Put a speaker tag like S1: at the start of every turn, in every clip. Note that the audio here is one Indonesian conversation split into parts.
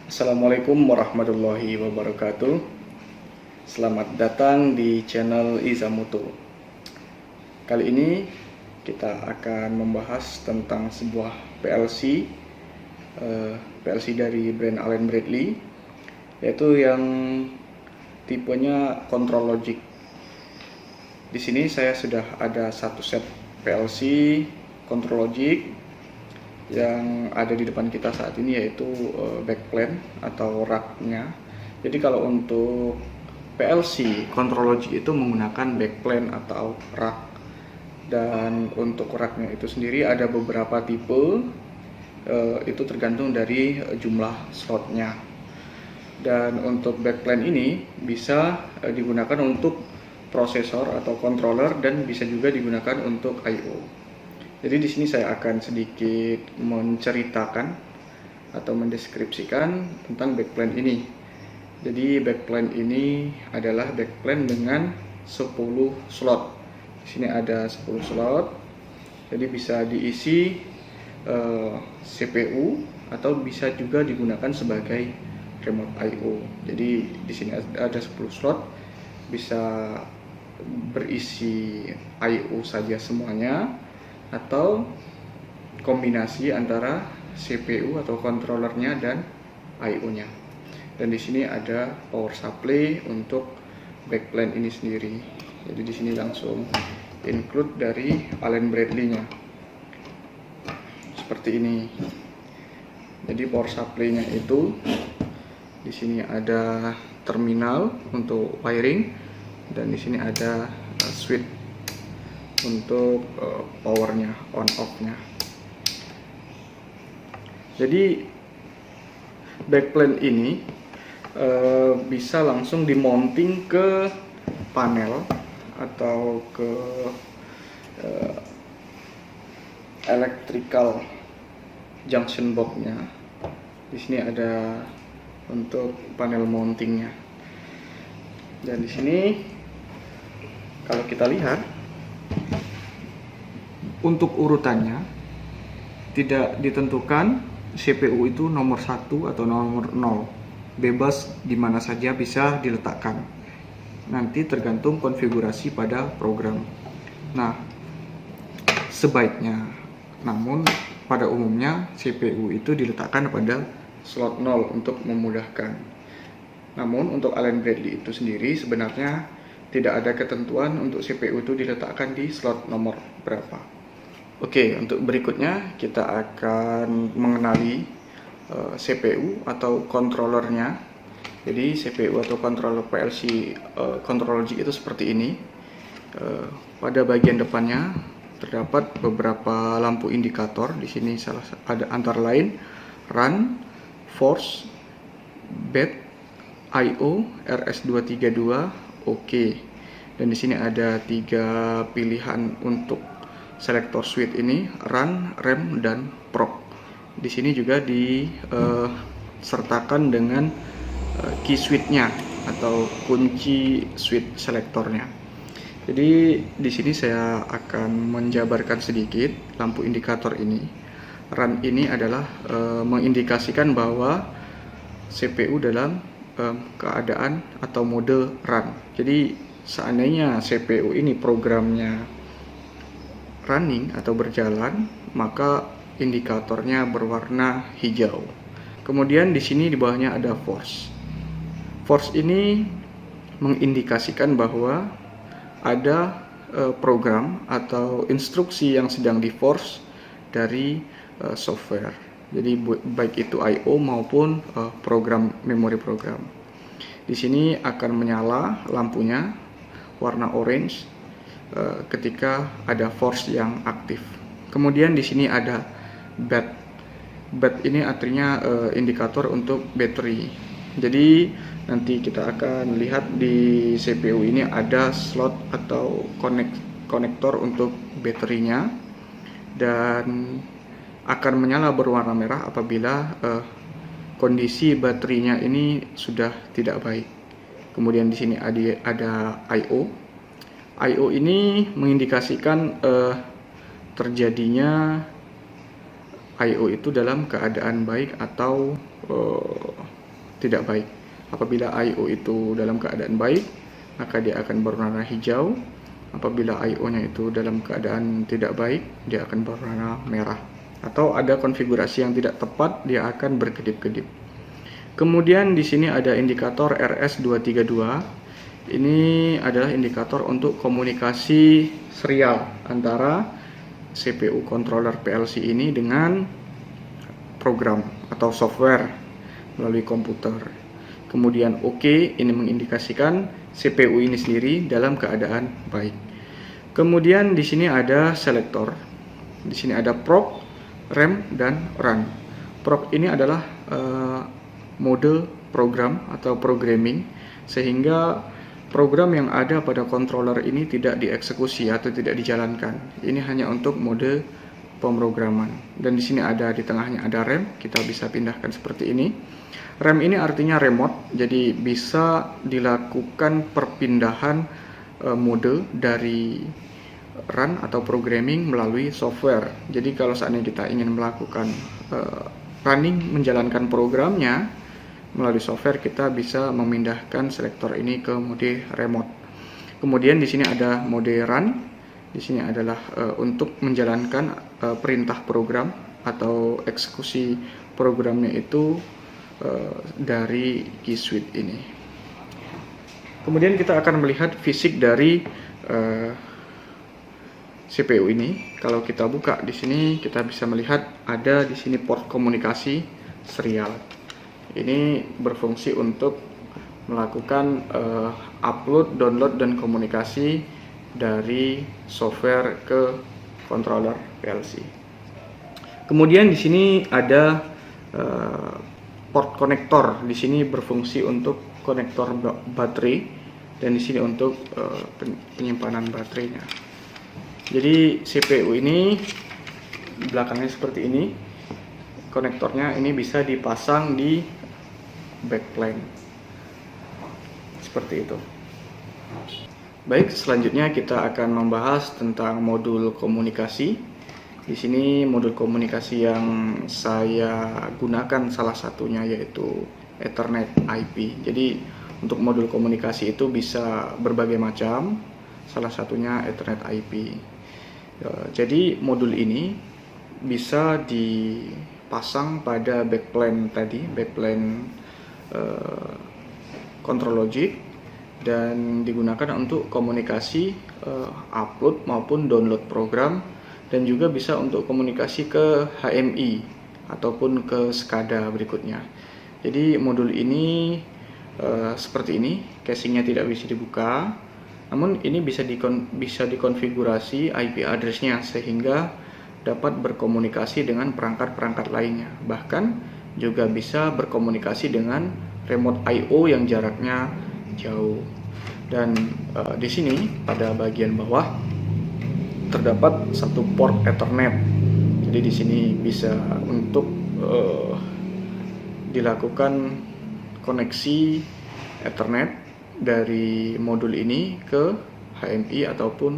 S1: Assalamualaikum warahmatullahi wabarakatuh. Selamat datang di channel Izamoto. Kali ini kita akan membahas tentang sebuah PLC dari brand Allen Bradley, yaitu yang tipenya Control Logic. Di sini saya sudah ada satu set PLC Control Logic yang ada di depan kita saat ini, yaitu backplane atau racknya. Jadi kalau untuk PLC Control Logic itu menggunakan backplane atau rack, dan untuk racknya itu sendiri ada beberapa tipe, itu tergantung dari jumlah slotnya. Dan untuk backplane ini bisa digunakan untuk prosesor atau controller dan bisa juga digunakan untuk I/O. Jadi di sini saya akan sedikit menceritakan atau mendeskripsikan tentang backplane ini. Jadi backplane ini adalah backplane dengan 10 slot. Di sini ada 10 slot. Jadi bisa diisi CPU atau bisa juga digunakan sebagai remote I/O. Jadi di sini ada 10 slot, bisa berisi I/O saja semuanya, atau kombinasi antara CPU atau controllernya dan I/O-nya. Dan di sini ada power supply untuk backplane ini sendiri. Jadi di sini langsung include dari Allen Bradley-nya. Seperti ini. Jadi power supply-nya itu di sini ada terminal untuk wiring, dan di sini ada switch untuk powernya, on off-nya. Jadi backplane ini bisa langsung dimounting ke panel atau ke electrical junction box-nya. Di sini ada untuk panel mountingnya. Dan di sini kalau kita lihat, untuk urutannya tidak ditentukan CPU itu nomor 1 atau nomor 0, bebas di mana saja bisa diletakkan, nanti tergantung konfigurasi pada program. Nah, sebaiknya, namun pada umumnya CPU itu diletakkan pada slot 0 untuk memudahkan. Namun untuk Allen Bradley itu sendiri sebenarnya tidak ada ketentuan untuk CPU itu diletakkan di slot nomor berapa. Oke, untuk berikutnya kita akan mengenali CPU atau controllernya. Jadi CPU atau controller PLC Control Logic itu seperti ini. Pada bagian depannya terdapat beberapa lampu indikator. Di sini ada antara lain run, force, bed, I/O, RS232, OK. Dan di sini ada 3 pilihan untuk selektor switch ini, run, rem, dan proc. Di sini juga disertakan dengan key switch-nya atau kunci switch selektornya. Jadi di sini saya akan menjabarkan sedikit lampu indikator ini. Run ini adalah mengindikasikan bahwa CPU dalam keadaan atau mode run. Jadi seandainya CPU ini programnya running atau berjalan, maka indikatornya berwarna hijau. Kemudian di sini di bawahnya ada force. Force ini mengindikasikan bahwa ada program atau instruksi yang sedang di force dari software. Jadi baik itu I/O maupun memori program. Di sini akan menyala lampunya warna orange ketika ada force yang aktif. Kemudian di sini ada bed. Bed ini artinya indikator untuk baterai. Jadi nanti kita akan lihat di CPU ini ada slot atau konektor untuk baterainya, dan akan menyala berwarna merah apabila kondisi baterainya ini sudah tidak baik. Kemudian di sini ada I/O. I/O ini mengindikasikan terjadinya I/O itu dalam keadaan baik atau tidak baik. Apabila I/O itu dalam keadaan baik, maka dia akan berwarna hijau. Apabila I/O-nya itu dalam keadaan tidak baik, dia akan berwarna merah. Atau ada konfigurasi yang tidak tepat, dia akan berkedip-kedip. Kemudian di sini ada indikator RS232. Ini adalah indikator untuk komunikasi serial antara CPU controller PLC ini dengan program atau software melalui komputer. Kemudian OK, ini mengindikasikan CPU ini sendiri dalam keadaan baik. Kemudian di sini ada selektor. Di sini ada proc, rem, dan run. Proc ini adalah mode program atau programming, sehingga program yang ada pada controller ini tidak dieksekusi atau tidak dijalankan. Ini hanya untuk mode pemrograman. Dan di sini ada di tengahnya ada rem, kita bisa pindahkan seperti ini. Rem ini artinya remote, jadi bisa dilakukan perpindahan mode dari run atau programming melalui software. Jadi kalau saatnya kita ingin melakukan menjalankan programnya melalui software, kita bisa memindahkan selektor ini ke mode remote. Kemudian di sini ada mode run. Di sini adalah untuk menjalankan perintah program atau eksekusi programnya itu dari key switch ini. Kemudian kita akan melihat fisik dari CPU ini. Kalau kita buka di sini, kita bisa melihat ada di sini port komunikasi serial. Ini berfungsi untuk melakukan upload, download, dan komunikasi dari software ke controller PLC. Kemudian di sini ada port konektor. Di sini berfungsi untuk konektor baterai, dan di sini untuk penyimpanan baterainya. Jadi CPU ini belakangnya seperti ini. Konektornya ini bisa dipasang di backplane seperti itu. Baik, selanjutnya kita akan membahas tentang modul komunikasi. Di sini modul komunikasi yang saya gunakan salah satunya yaitu Ethernet IP. Jadi untuk modul komunikasi itu bisa berbagai macam, salah satunya Ethernet IP. Jadi modul ini bisa dipasang pada backplane tadi, backplane control logic, dan digunakan untuk komunikasi upload maupun download program, dan juga bisa untuk komunikasi ke HMI ataupun ke SCADA berikutnya. Jadi modul ini seperti ini, casingnya tidak bisa dibuka, namun ini bisa dikonfigurasi IP address-nya sehingga dapat berkomunikasi dengan perangkat-perangkat lainnya. Bahkan juga bisa berkomunikasi dengan remote I/O yang jaraknya jauh. Dan di sini pada bagian bawah terdapat satu port Ethernet. Jadi di sini bisa untuk dilakukan koneksi Ethernet dari modul ini ke HMI ataupun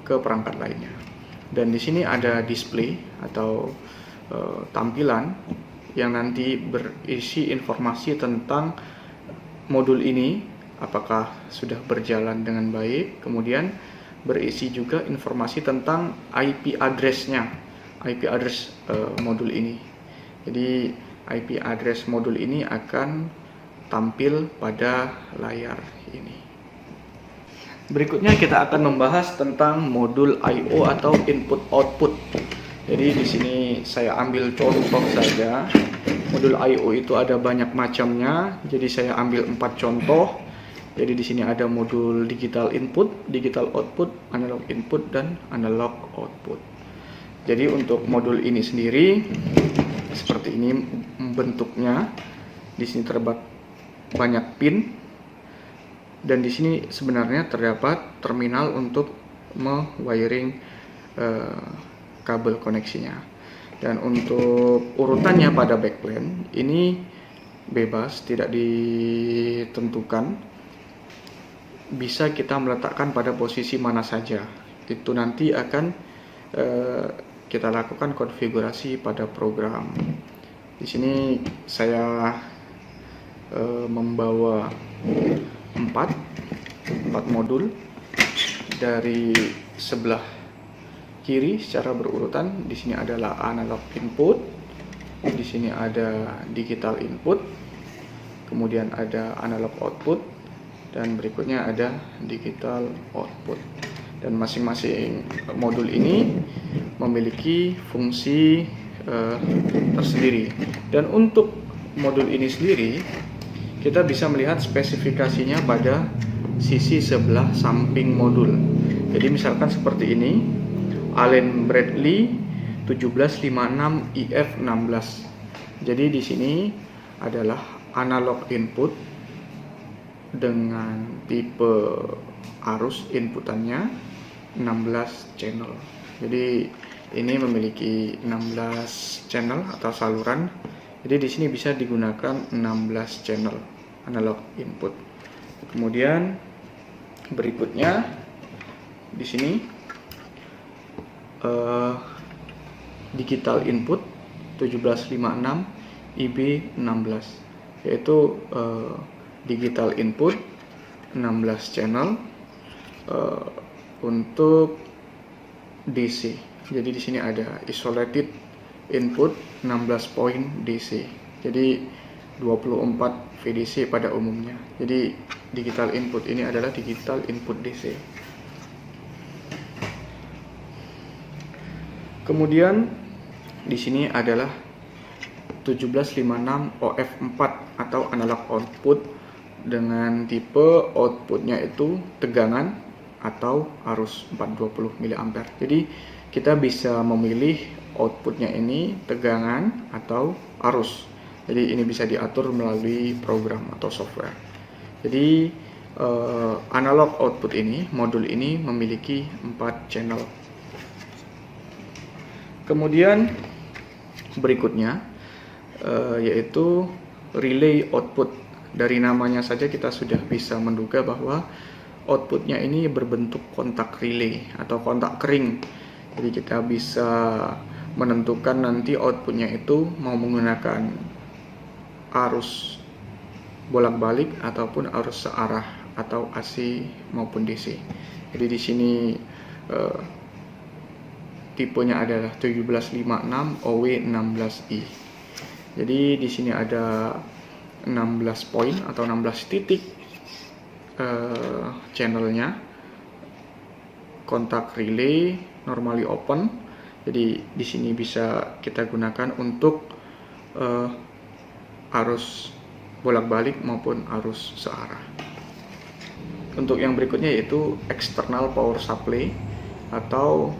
S1: ke perangkat lainnya. Dan di sini ada display atau tampilan yang nanti berisi informasi tentang modul ini, apakah sudah berjalan dengan baik. Kemudian berisi juga informasi tentang IP address-nya, IP address modul ini. Jadi IP address modul ini akan tampil pada layar ini. Berikutnya kita akan membahas tentang modul I/O atau input output. Jadi di sini saya ambil contoh saja. Modul I/O itu ada banyak macamnya. Jadi saya ambil 4 contoh. Jadi di sini ada modul digital input, digital output, analog input, dan analog output. Jadi untuk modul ini sendiri seperti ini bentuknya. Di sini terdapat banyak pin, dan di sini sebenarnya terdapat terminal untuk me-wiring kabel koneksinya. Dan untuk urutannya pada backplane ini bebas, tidak ditentukan. Bisa kita meletakkan pada posisi mana saja. Itu nanti akan kita lakukan konfigurasi pada program. Di sini saya membawa 4 modul dari sebelah kiri secara berurutan. Di sini adalah analog input, di sini ada digital input, kemudian ada analog output, dan berikutnya ada digital output. Dan masing-masing modul ini memiliki fungsi tersendiri. Dan untuk modul ini sendiri, kita bisa melihat spesifikasinya pada sisi sebelah samping modul. Jadi misalkan seperti ini, Allen Bradley 1756 IF16. Jadi di sini adalah analog input dengan tipe arus inputannya 16 channel. Jadi ini memiliki 16 channel atau saluran. Jadi di sini bisa digunakan 16 channel analog input. Kemudian berikutnya di sini digital input 1756 IB16, yaitu digital input 16 channel untuk DC. Jadi di sini ada isolated input 16 point DC. Jadi 24 VDC pada umumnya. Jadi digital input ini adalah digital input DC. Kemudian di sini adalah 1756 OF4 atau analog output dengan tipe outputnya itu tegangan atau arus 420 mA. Jadi kita bisa memilih outputnya ini tegangan atau arus. Jadi ini bisa diatur melalui program atau software. Jadi analog output ini, modul ini memiliki 4 channel. Kemudian berikutnya yaitu relay output. Dari namanya saja kita sudah bisa menduga bahwa outputnya ini berbentuk kontak relay atau kontak kering. Jadi kita bisa menentukan nanti outputnya itu mau menggunakan arus bolak-balik ataupun arus searah atau AC maupun DC. Jadi di sini tipenya adalah 1756 OW16i. Jadi di sini ada 16 poin atau 16 titik channelnya. Kontak relay normally open. Jadi di sini bisa kita gunakan untuk arus bolak-balik maupun arus searah. Untuk yang berikutnya yaitu external power supply atau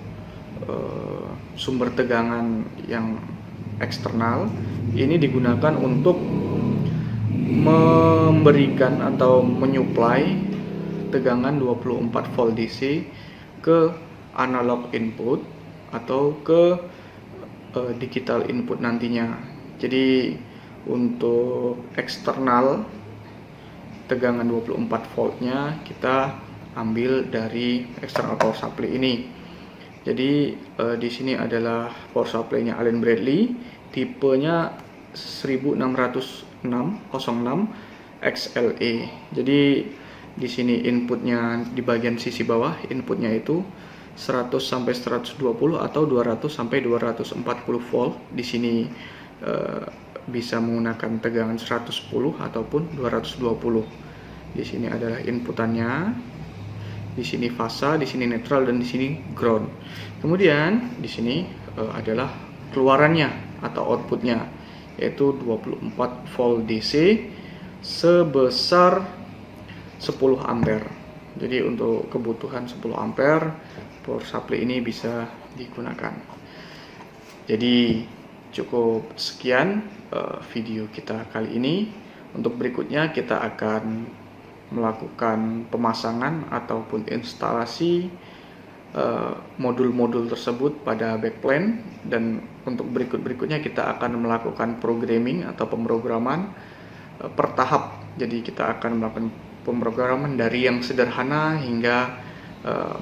S1: sumber tegangan yang eksternal. Ini digunakan untuk memberikan atau menyuplai tegangan 24 volt DC ke analog input atau ke digital input nantinya. Jadi untuk eksternal tegangan 24 voltnya kita ambil dari external power supply ini. Jadi di sini adalah power supply-nya Allen Bradley, tipenya 1606 XLE. Jadi di sini inputnya di bagian sisi bawah, inputnya itu 100 sampai 120 atau 200 sampai 240 volt. Di sini bisa menggunakan tegangan 110 ataupun 220. Di sini adalah inputannya. Di sini fasa, di sini netral, dan di sini ground. Kemudian di sini adalah keluarannya atau outputnya, yaitu 24 volt DC sebesar 10 ampere. Jadi untuk kebutuhan 10 ampere power supply ini bisa digunakan. Jadi cukup sekian video kita kali ini. Untuk berikutnya kita akan melakukan pemasangan ataupun instalasi modul-modul tersebut pada backplane, dan untuk berikutnya kita akan melakukan programming atau pemrograman per tahap. Jadi kita akan melakukan pemrograman dari yang sederhana hingga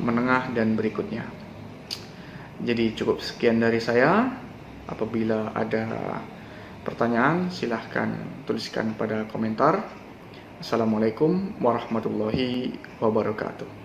S1: menengah dan berikutnya. Jadi cukup sekian dari saya. Apabila ada pertanyaan silahkan tuliskan pada komentar. Assalamualaikum warahmatullahi wabarakatuh.